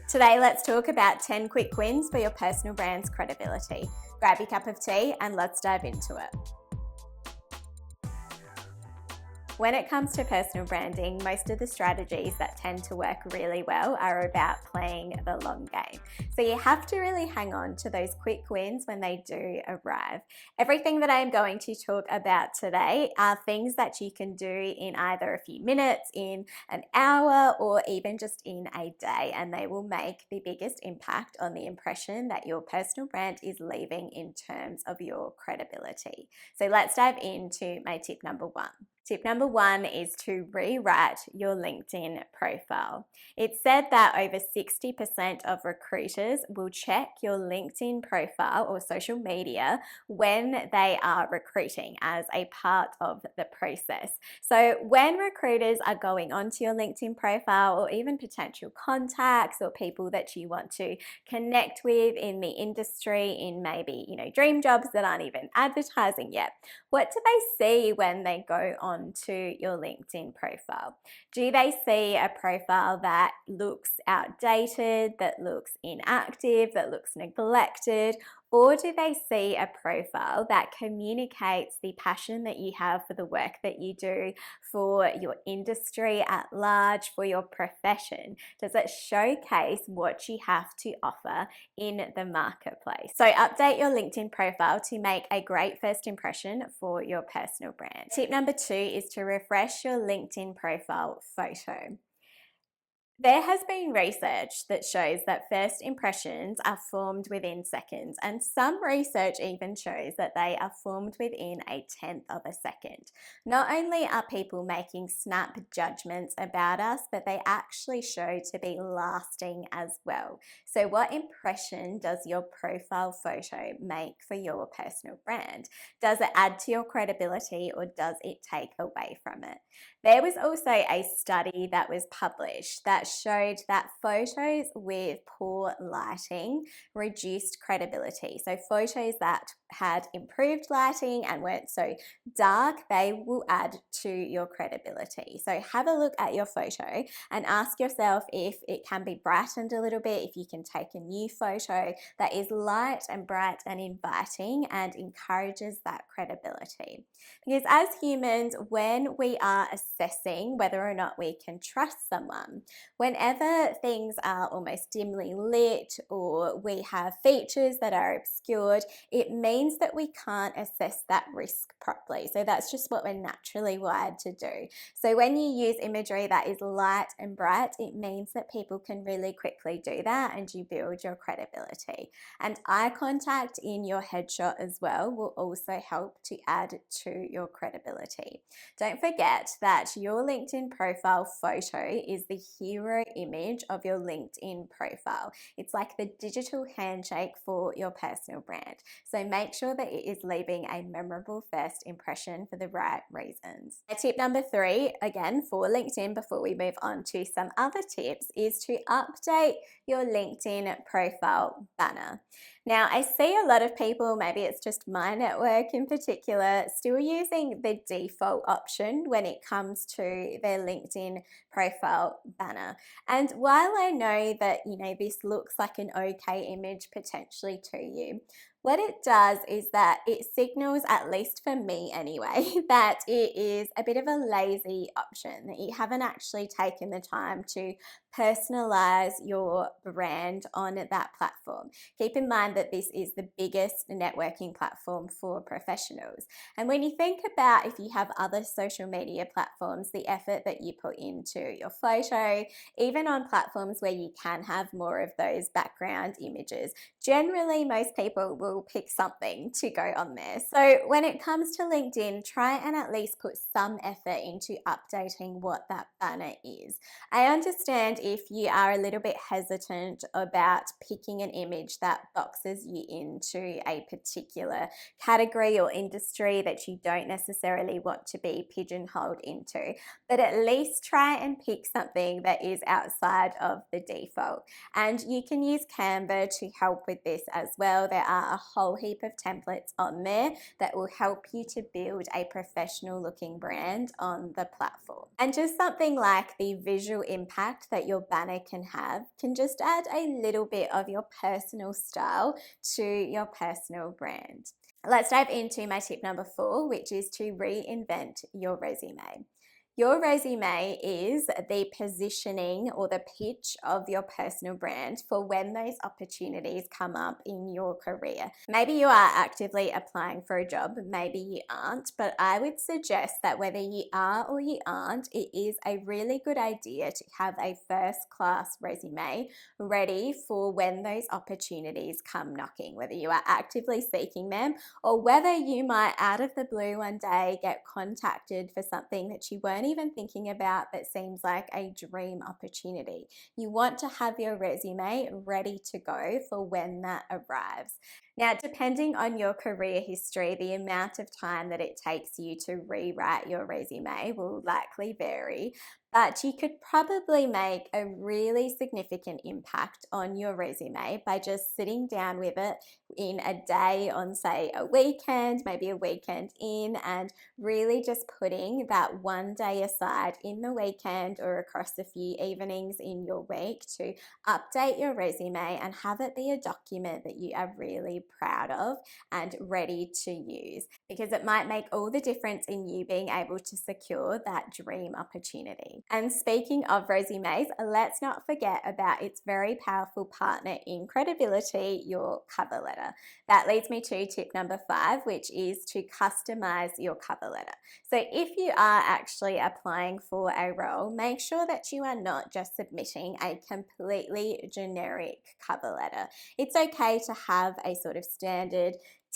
Today, let's talk about 10 quick wins for your personal brand's credibility. Grab your cup of tea and let's dive into it. When it comes to personal branding, most of the strategies that tend to work really well are about playing the long game. So you have to really hang on to those quick wins when they do arrive. Everything that I am going to talk about today are things that you can do in either a few minutes, in an hour, or even just in a day, and they will make the biggest impact on the impression that your personal brand is leaving in terms of your credibility. So let's dive into my tip number one. Tip number one is to rewrite your LinkedIn profile. It's said that over 60% of recruiters will check your LinkedIn profile or social media when they are recruiting as a part of the process. So when recruiters are going onto your LinkedIn profile, or even potential contacts or people that you want to connect with in the industry, in maybe, dream jobs that aren't even advertising yet, what do they see when they go on to your LinkedIn profile? Do they see a profile that looks outdated, that looks inactive, that looks neglected? Or do they see a profile that communicates the passion that you have for the work that you do, for your industry at large, for your profession? Does it showcase what you have to offer in the marketplace? So update your LinkedIn profile to make a great first impression for your personal brand. Tip number two is to refresh your LinkedIn profile photo. There has been research that shows that first impressions are formed within seconds, and some research even shows that they are formed within a tenth of a second. Not only are people making snap judgments about us, but they actually show to be lasting as well. So what impression does your profile photo make for your personal brand? Does it add to your credibility, or does it take away from it? There was also a study that was published that showed that photos with poor lighting reduced credibility. So photos that had improved lighting and weren't so dark, they will add to your credibility. So have a look at your photo and ask yourself if it can be brightened a little bit, if you can take a new photo that is light and bright and inviting and encourages that credibility. Because as humans, when we are assessing whether or not we can trust someone, whenever things are almost dimly lit or we have features that are obscured, it means that we can't assess that risk properly. So that's just what we're naturally wired to do. So when you use imagery that is light and bright, it means that people can really quickly do that and you build your credibility. And eye contact in your headshot as well will also help to add to your credibility. Don't forget that your LinkedIn profile photo is the hero image of your LinkedIn profile. It's like the digital handshake for your personal brand. So make sure that it is leaving a memorable first impression for the right reasons. Tip number three, again for LinkedIn, before we move on to some other tips, is to update your LinkedIn profile banner. Now, I see a lot of people, maybe it's just my network in particular, still using the default option when it comes to their LinkedIn profile banner. And while I know that, this looks like an okay image potentially to you, what it does is that it signals, at least for me anyway, that it is a bit of a lazy option, that you haven't actually taken the time to personalize your brand on that platform. Keep in mind that this is the biggest networking platform for professionals. And when you think about if you have other social media platforms, the effort that you put into your photo, even on platforms where you can have more of those background images, generally most people will pick something to go on there. So when it comes to LinkedIn, try and at least put some effort into updating what that banner is. I understand if you are a little bit hesitant about picking an image that boxes you into a particular category or industry that you don't necessarily want to be pigeonholed into, but at least try and pick something that is outside of the default. And you can use Canva to help with this as well. There are a whole heap of templates on there that will help you to build a professional looking brand on the platform. And just something like the visual impact that your banner can have can just add a little bit of your personal style to your personal brand. Let's dive into my tip number 4, which is to reinvent your resume. Your resume is the positioning or the pitch of your personal brand for when those opportunities come up in your career. Maybe you are actively applying for a job, maybe you aren't, but I would suggest that whether you are or you aren't, it is a really good idea to have a first-class resume ready for when those opportunities come knocking, whether you are actively seeking them or whether you might out of the blue one day get contacted for something that you weren't even thinking about but seems like a dream opportunity. You want to have your resume ready to go for when that arrives. Now, depending on your career history, the amount of time that it takes you to rewrite your resume will likely vary, but you could probably make a really significant impact on your resume by just sitting down with it in a day on, say, a weekend, maybe a weekend in, and really just putting that one day aside in the weekend or across a few evenings in your week to update your resume and have it be a document that you are really proud of and ready to use, because it might make all the difference in you being able to secure that dream opportunity. And speaking of resumes, let's not forget about its very powerful partner in credibility, your cover letter. That leads me to tip number 5, which is to customize your cover letter. So if you are actually applying for a role, make sure that you are not just submitting a completely generic cover letter. It's okay to have a sort of standard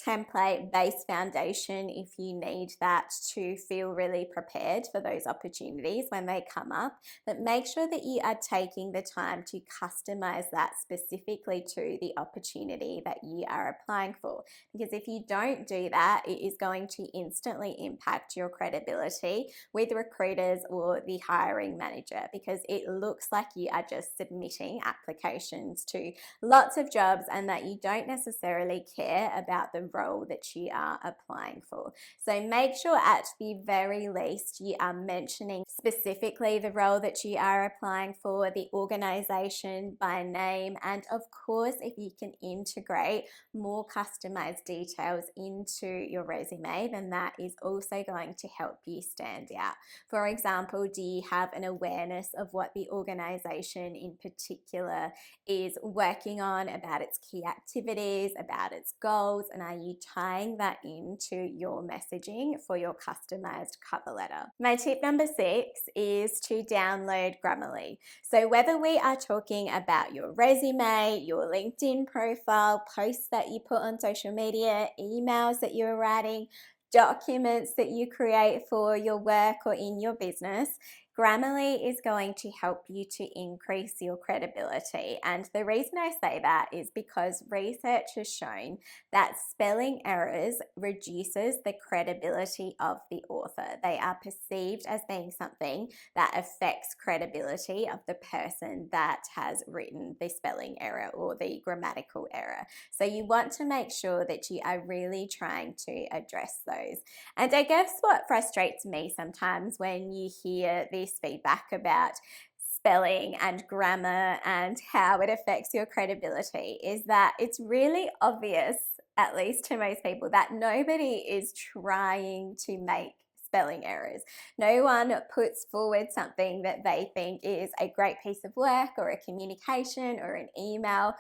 template base foundation if you need that to feel really prepared for those opportunities when they come up, but make sure that you are taking the time to customize that specifically to the opportunity that you are applying for, because if you don't do that, it is going to instantly impact your credibility with recruiters or the hiring manager, because it looks like you are just submitting applications to lots of jobs and that you don't necessarily care about the role that you are applying for. So make sure at the very least you are mentioning specifically the role that you are applying for, the organization by name, and of course, if you can integrate more customized details into your resume, then that is also going to help you stand out. For example, do you have an awareness of what the organization in particular is working on, about its key activities, about its goals, and are you tying that into your messaging for your customized cover letter? My tip number 6 is to download Grammarly. So whether we are talking about your resume, your LinkedIn profile, posts that you put on social media, emails that you're writing, documents that you create for your work or in your business, Grammarly is going to help you to increase your credibility. And the reason I say that is because research has shown that spelling errors reduces the credibility of the author. They are perceived as being something that affects credibility of the person that has written the spelling error or the grammatical error. So you want to make sure that you are really trying to address those. And I guess what frustrates me sometimes when you hear this feedback about spelling and grammar and how it affects your credibility is that it's really obvious, at least to most people, that nobody is trying to make spelling errors. No one puts forward something that they think is a great piece of work or a communication or an email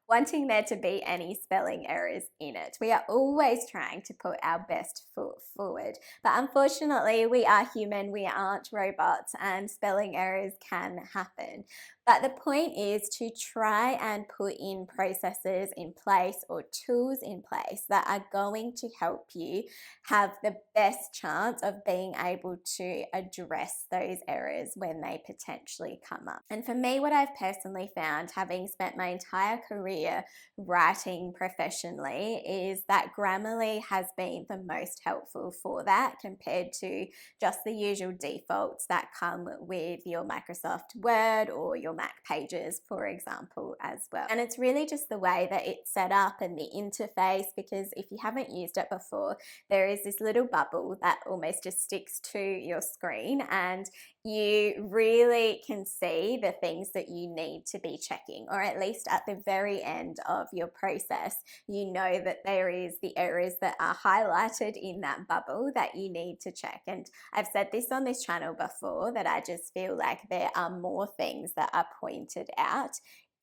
wanting there to be any spelling errors in it. We are always trying to put our best foot forward, but unfortunately we are human, we aren't robots, and spelling errors can happen. But the point is to try and put in processes in place or tools in place that are going to help you have the best chance of being able to address those errors when they potentially come up. And for me, what I've personally found, having spent my entire career writing professionally, is that Grammarly has been the most helpful for that compared to just the usual defaults that come with your Microsoft Word or your Mac Pages, for example, as well. And it's really just the way that it's set up and the interface, because if you haven't used it before, there is this little bubble that almost just sticks to your screen, and you really can see the things that you need to be checking, or at least at the very end of your process, you know that there is the areas that are highlighted in that bubble that you need to check. And I've said this on this channel before, that I just feel like there are more things that are pointed out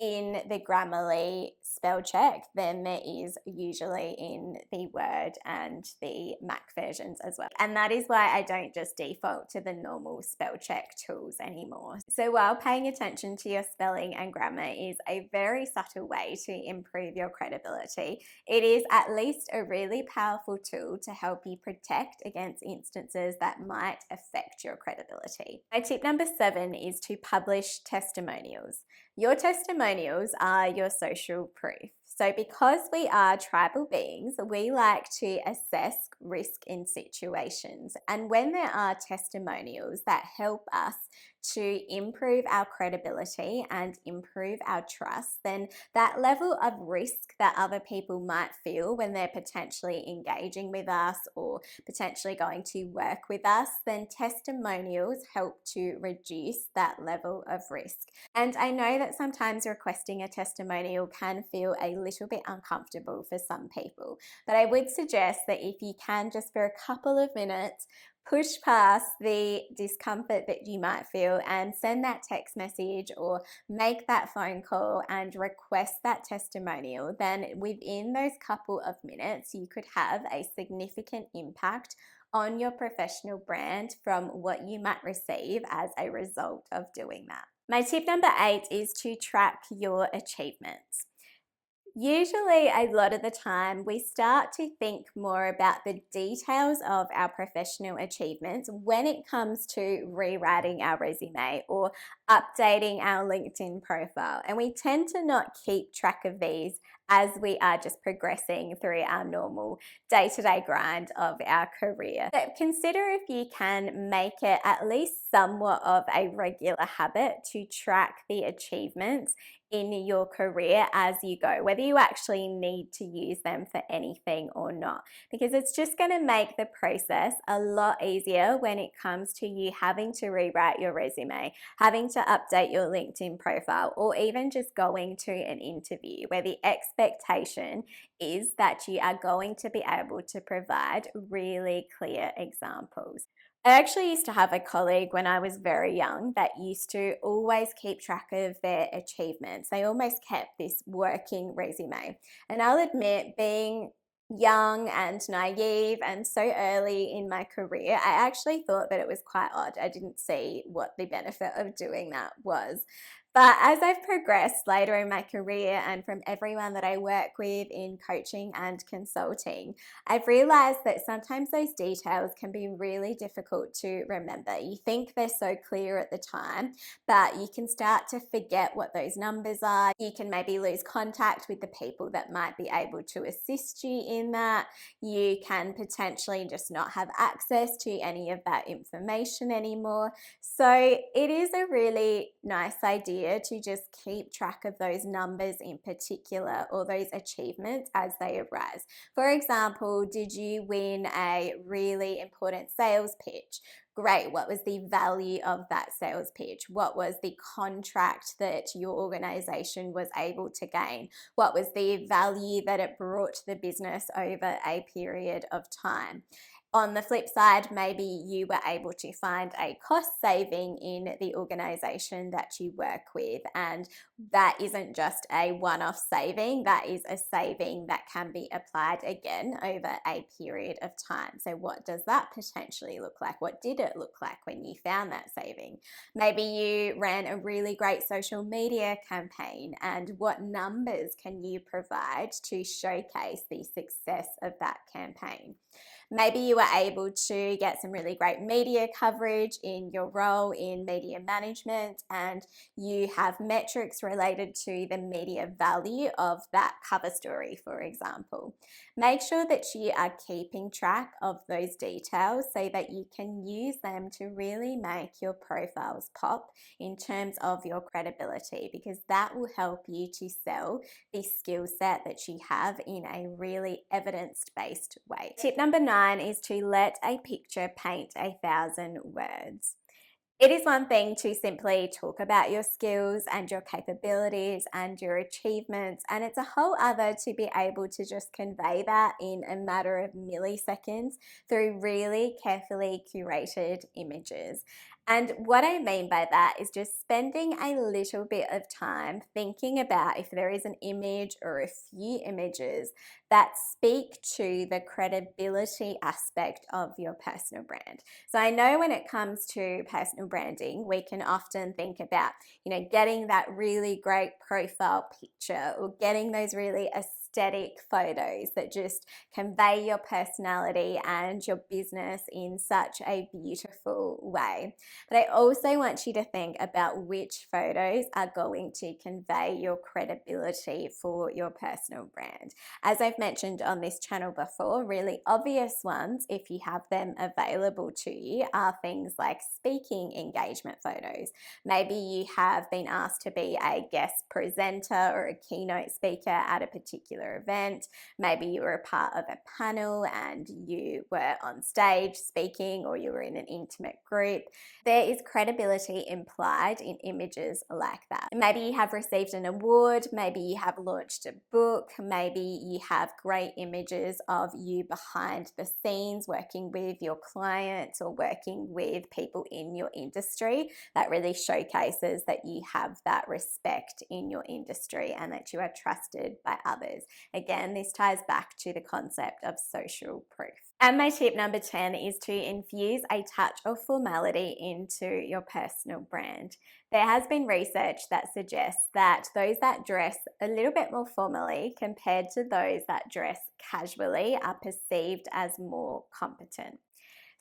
in the Grammarly spell check than there is usually in the Word and the Mac versions as well. And that is why I don't just default to the normal spell check tools anymore. So while paying attention to your spelling and grammar is a very subtle way to improve your credibility, it is at least a really powerful tool to help you protect against instances that might affect your credibility. My tip number 7 is to publish testimonials. Your testimonials are your social proof. So because we are tribal beings, we like to assess risk in situations. And when there are testimonials that help us to improve our credibility and improve our trust, then that level of risk that other people might feel when they're potentially engaging with us or potentially going to work with us, then testimonials help to reduce that level of risk. And I know that sometimes requesting a testimonial can feel a little bit uncomfortable for some people, but I would suggest that if you can, just for a couple of minutes, push past the discomfort that you might feel and send that text message or make that phone call and request that testimonial, then within those couple of minutes, you could have a significant impact on your professional brand from what you might receive as a result of doing that. My tip number 8 is to track your achievements. Usually, a lot of the time, we start to think more about the details of our professional achievements when it comes to rewriting our resume or updating our LinkedIn profile. And we tend to not keep track of these as we are just progressing through our normal day-to-day grind of our career. So consider if you can make it at least somewhat of a regular habit to track the achievements in your career as you go, whether you actually need to use them for anything or not, because it's just going to make the process a lot easier when it comes to you having to rewrite your resume, having to update your LinkedIn profile, or even just going to an interview where the expectation is that you are going to be able to provide really clear examples. I actually used to have a colleague when I was very young that used to always keep track of their achievements. They almost kept this working resume. And I'll admit, being young and naive and so early in my career, I actually thought that it was quite odd. I didn't see what the benefit of doing that was. But as I've progressed later in my career and from everyone that I work with in coaching and consulting, I've realized that sometimes those details can be really difficult to remember. You think they're so clear at the time, but you can start to forget what those numbers are. You can maybe lose contact with the people that might be able to assist you in that. You can potentially just not have access to any of that information anymore. So it is a really nice idea to just keep track of those numbers in particular, or those achievements as they arise. For example, did you win a really important sales pitch? Great. What was the value of that sales pitch? What was the contract that your organization was able to gain? What was the value that it brought to the business over a period of time? On the flip side, maybe you were able to find a cost saving in the organization that you work with, and that isn't just a one-off saving, that is a saving that can be applied again over a period of time. So what does that potentially look like? What did it look like when you found that saving? Maybe you ran a really great social media campaign, and what numbers can you provide to showcase the success of that campaign? Maybe you were able to get some really great media coverage in your role in media management, and you have metrics related to the media value of that cover story, for example. Make sure that you are keeping track of those details so that you can use them to really make your profiles pop in terms of your credibility, because that will help you to sell the skill set that you have in a really evidence-based way. Tip number 9 is to let a picture paint 1,000 words. It is one thing to simply talk about your skills and your capabilities and your achievements, and it's a whole other to be able to just convey that in a matter of milliseconds through really carefully curated images. And what I mean by that is just spending a little bit of time thinking about if there is an image or a few images that speak to the credibility aspect of your personal brand. So I know when it comes to personal branding, we can often think about, getting that really great profile picture or getting those really aesthetic photos that just convey your personality and your business in such a beautiful way. But I also want you to think about which photos are going to convey your credibility for your personal brand. As I've mentioned on this channel before, really obvious ones, if you have them available to you, are things like speaking engagement photos. Maybe you have been asked to be a guest presenter or a keynote speaker at a particular event. Maybe you were a part of a panel and you were on stage speaking, or you were in an intimate group. There is credibility implied in images like that. Maybe you have received an award, maybe you have launched a book, maybe you have great images of you behind the scenes working with your clients or working with people in your industry. That really showcases that you have that respect in your industry and that you are trusted by others. Again, this ties back to the concept of social proof. And my tip number 10 is to infuse a touch of formality into your personal brand. There has been research that suggests that those that dress a little bit more formally compared to those that dress casually are perceived as more competent.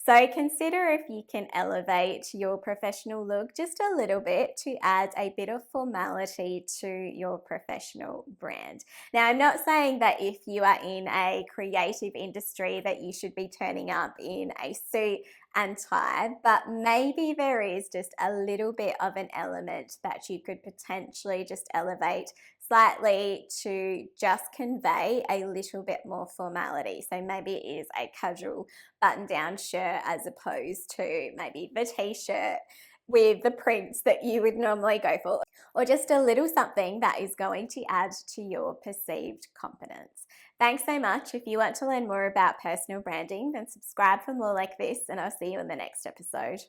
So consider if you can elevate your professional look just a little bit to add a bit of formality to your professional brand. Now, I'm not saying that if you are in a creative industry that you should be turning up in a suit and tie, but maybe there is just a little bit of an element that you could potentially just elevate slightly to just convey a little bit more formality. So maybe it is a casual button-down shirt as opposed to maybe the t-shirt with the prints that you would normally go for, or just a little something that is going to add to your perceived confidence. Thanks so much. If you want to learn more about personal branding, then subscribe for more like this, and I'll see you in the next episode.